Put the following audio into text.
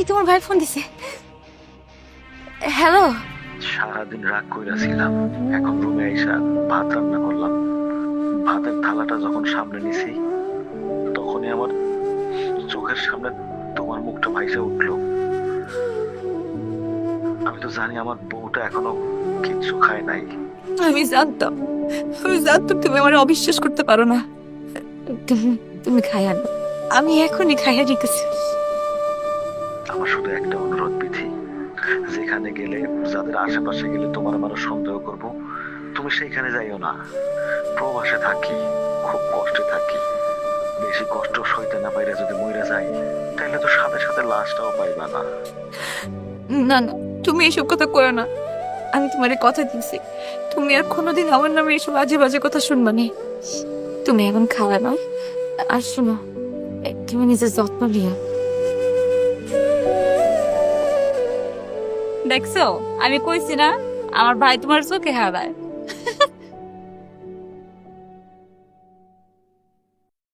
এই তোমার ভাই ফোন দিছে। হ্যালো। সারাদিন রাগ কইরাছিলাম, এখন রুমে আইসা ভাত রান্না করলাম। ভাতের থালাটা যখন সামনে নিছি তখনই আমার চোখের সামনে তোমার মুখটা ভাইসা উঠলো। আমি তো জানি আমার বউটা এখনো কিচ্ছু খায় নাই। আমি জানতাম, তুমি আমার অবিশ্বাস করতে পারো না। তুমি তুমি খাইয়া নাও, আমি এখনই খাইয়া দিতেছি। আমার শুধু একটা অনুরোধ বিধি, যেখানে গেলে, যাদের আশেপাশে গেলে তোমার আমার সন্দেহ করব, তুমি সেইখানে যাইও না। প্রবাসে থাকি, খুব কষ্টে থাকি। বেশি কষ্ট সইতে না পাইরা যদি মইরা যাই, তাহলে তো সাথে সাথে লাশটাও পাইবা না। না না, তুমি এসব কথা করো না। আমি তোমারে কথা দিয়েছি, তুমি আর কোনোদিন আমার নামে এসব আজে বাজে কথা শুনবা না। তুমি এখন খাওয়া নাও, আর শোনো, তুমি নিজের যত্ন নিও। দেখছো, আমি কইছি না আমার ভাই তোমার চোখে হারায়।